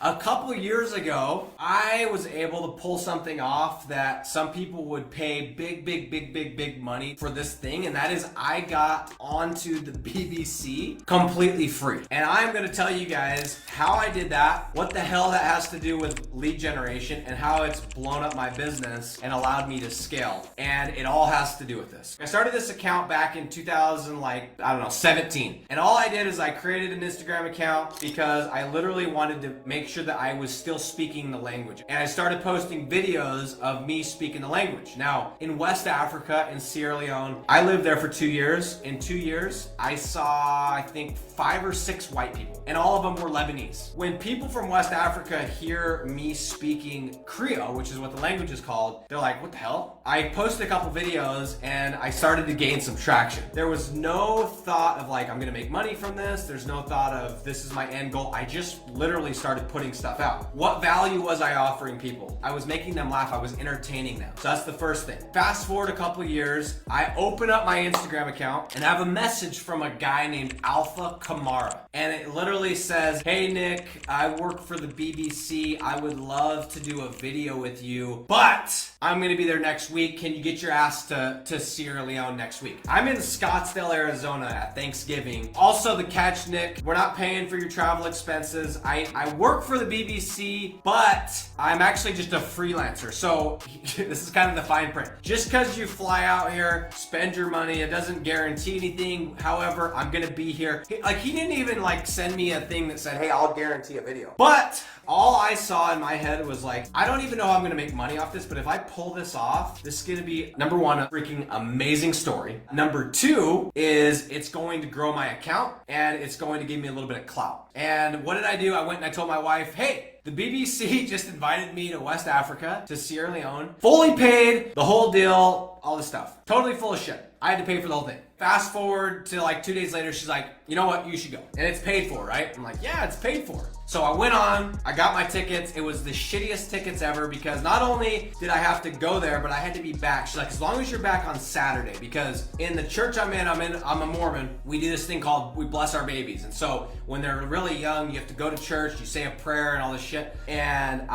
A couple years ago, I was able to pull something off that some people would pay big money for this thing, and that is I got onto the BBC completely free. And I'm gonna tell you guys how I did that, what the hell that has to do with lead generation, and how it's blown up my business and allowed me to scale. And it all has to do with this. I started this account back in 2017. And all I did is I created an Instagram account because I literally wanted to make sure that I was still speaking the language. And I started posting videos of me speaking the language. Now, in West Africa, in Sierra Leone, I lived there for 2 years. In 2 years, I saw, I think, 5 or 6 white people, and all of them were Lebanese. When people from West Africa hear me speaking Creole, which is what the language is called, they're like, what the hell? I posted a couple videos and I started to gain some traction. There was no thought of like, I'm gonna make money from this. There's no thought of this is my end goal. I just literally started putting stuff out. What value was I offering people? I was making them laugh. I was entertaining them. So that's the first thing. Fast forward a couple of years, I open up my Instagram account and I have a message from a guy named Alpha Kamara. And it literally says, hey Nick, I work for the BBC. I would love to do a video with you, but I'm gonna be there next week. Can you get your ass to Sierra Leone next week? I'm in Scottsdale, Arizona at Thanksgiving. Also the catch, Nick, we're not paying for your travel expenses. I work for the BBC, but I'm actually just a freelancer. So this is kind of the fine print. Just because you fly out here, spend your money, it doesn't guarantee anything. However, I'm gonna be here. He didn't even like send me a thing that said, hey, I'll guarantee a video. But all I saw in my head was like, I don't even know how I'm gonna make money off this, but if I pull this off, this is gonna be, number one, a freaking amazing story. Number two is it's going to grow my account and it's going to give me a little bit of clout. And what did I do? I went and I told my wife, hey, the BBC just invited me to West Africa, to Sierra Leone, fully paid, the whole deal, all this stuff. Totally full of shit. I had to pay for the whole thing. Fast forward to like 2 days later, she's like, you know what, you should go. And it's paid for, right? I'm like, yeah, it's paid for. So I went on, I got my tickets. It was the shittiest tickets ever because not only did I have to go there, but I had to be back. She's like, as long as you're back on Saturday, because in the church I'm a Mormon, we do this thing called, we bless our babies. And so when they're really young, you have to go to church, you say a prayer and all this shit. And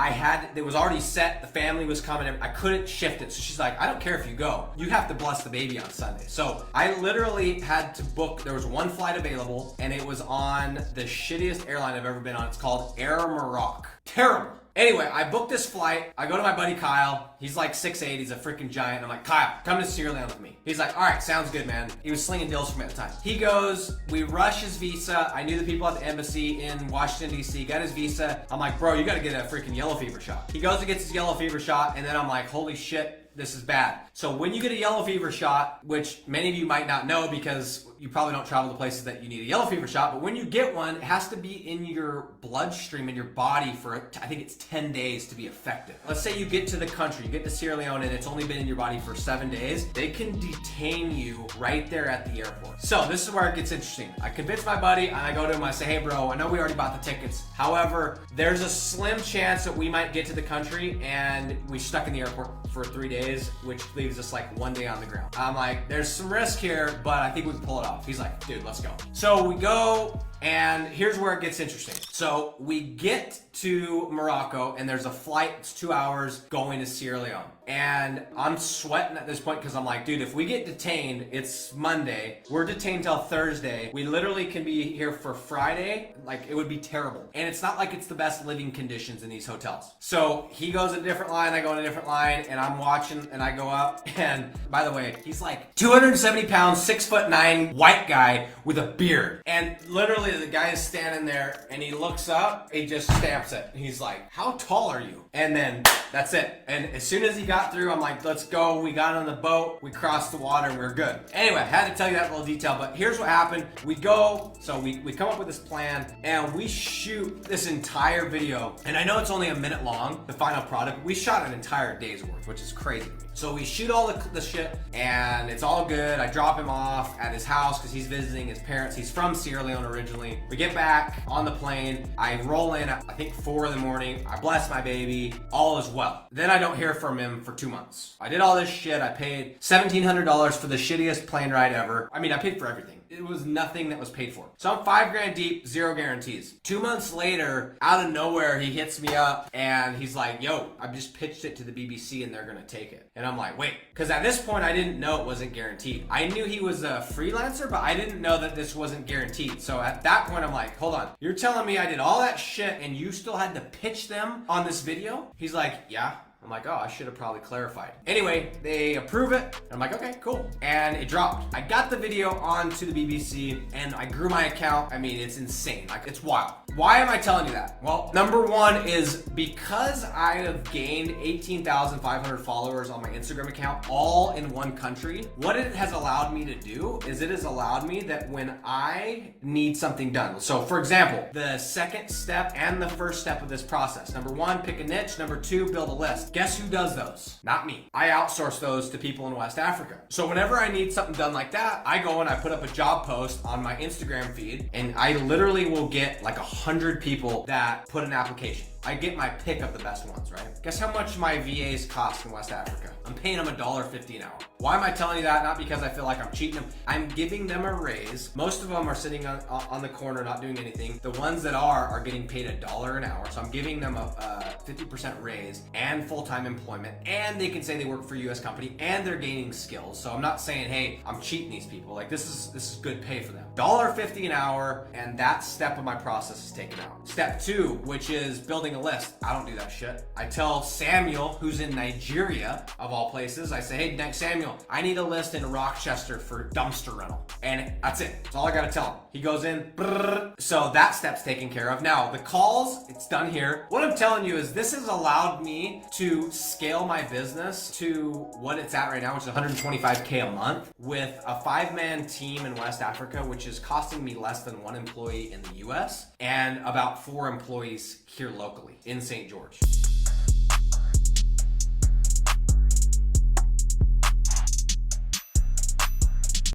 it was already set, the family was coming, I couldn't shift it. So she's like, I don't care if you go, you have to bless the baby on Sunday. So I literally had to book, there was one flight available and it was on the shittiest airline I've ever been on. It's called Air Morocco. Terrible. Anyway, I booked this flight. I go to my buddy Kyle. He's like 6'8", he's a freaking giant. I'm like, Kyle, come to Sierra Leone with me. He's like, all right, sounds good, man. He was slinging deals for me at the time. He goes, we rush his visa. I knew the people at the embassy in Washington, D.C., got his visa. I'm like, bro, you gotta get a freaking yellow fever shot. He goes and gets his yellow fever shot, and then I'm like, holy shit, this is bad. So when you get a yellow fever shot, which many of you might not know because you probably don't travel to places that you need a yellow fever shot, but when you get one, it has to be in your bloodstream, in your body for, I think it's 10 days to be effective. Let's say you get to the country, you get to Sierra Leone and it's only been in your body for 7 days, they can detain you right there at the airport. So this is where it gets interesting. I convince my buddy and I go to him, I say, hey bro, I know we already bought the tickets. However, there's a slim chance that we might get to the country and we're stuck in the airport for 3 days, which leaves us like 1 day on the ground. I'm like, there's some risk here, but I think we can pull it off. He's like, dude, let's go. So we go, and here's where it gets interesting. So we get to Morocco, and there's a flight, it's 2 hours going to Sierra Leone. And I'm sweating at this point because I'm like, dude, if we get detained, it's Monday. We're detained till Thursday. We literally can be here for Friday. Like, it would be terrible. And it's not like it's the best living conditions in these hotels. So he goes in a different line, I go in a different line, and I'm watching, and I go up. And by the way, he's like 270 pounds, 6'9", white guy with a beard. And literally the guy is standing there, and he looks up, he just stamps it. And he's like, how tall are you? And then that's it. And as soon as he got through, I'm like, let's go. We got on the boat, we crossed the water, and we were good. Anyway, I had to tell you that little detail, but here's what happened. We go, so we come up with this plan, and we shoot this entire video. And I know it's only a minute long, the final product. We shot an entire day's worth, which is crazy. So we shoot all the shit, and it's all good. I drop him off at his house because he's visiting his parents. He's from Sierra Leone originally. We get back on the plane. I roll in at, I think, 4 in the morning. I bless my baby. All is well. Then I don't hear from him for 2 months. I did all this shit. I paid $1,700 for the shittiest plane ride ever. I mean, I paid for everything. it was nothing that was paid for. So I'm 5 grand deep, 0 guarantees. 2 months later, out of nowhere, he hits me up and he's like, yo, I've just pitched it to the BBC and they're gonna take it. And I'm like, wait, because at this point I didn't know it wasn't guaranteed. I knew he was a freelancer, but I didn't know that this wasn't guaranteed. So at that point, I'm like, hold on, you're telling me I did all that shit and you still had to pitch them on this video? He's like, yeah. I'm like, oh, I should have probably clarified. Anyway, they approve it. I'm like, okay, cool. And it dropped. I got the video onto the BBC and I grew my account. I mean, it's insane. Like, it's wild. Why am I telling you that? Well, number one is because I have gained 18,500 followers on my Instagram account, all in one country. What it has allowed me to do is it has allowed me that when I need something done. So for example, the second step and the first step of this process. Number one, pick a niche. Number two, build a list. Guess who does those? Not me. I outsource those to people in West Africa. So whenever I need something done like that, I go and I put up a job post on my Instagram feed and I literally will get like 100 people that put an application. I get my pick of the best ones, right? Guess how much my VAs cost in West Africa? I'm paying them $1.50 an hour. Why am I telling you that? Not because I feel like I'm cheating them. I'm giving them a raise. Most of them are sitting on the corner not doing anything. The ones that are getting paid $1 an hour. So I'm giving them a 50% raise and full-time employment, and they can say they work for a US company and they're gaining skills. So I'm not saying, hey, I'm cheating these people. Like this is good pay for them. $1.50 an hour, and that step of my process is taken out. Step two, which is building a list. I don't do that shit. I tell Samuel, who's in Nigeria, of all places, I say, hey, Samuel, I need a list in Rochester for dumpster rental. And that's it. That's all I gotta tell him. He goes in, brrr. So that step's taken care of. Now, the calls, it's done here. What I'm telling you is this has allowed me to scale my business to what it's at right now, which is 125K a month, with a 5-man team in West Africa, which is costing me less than 1 employee in the US and about 4 employees here locally in St. George.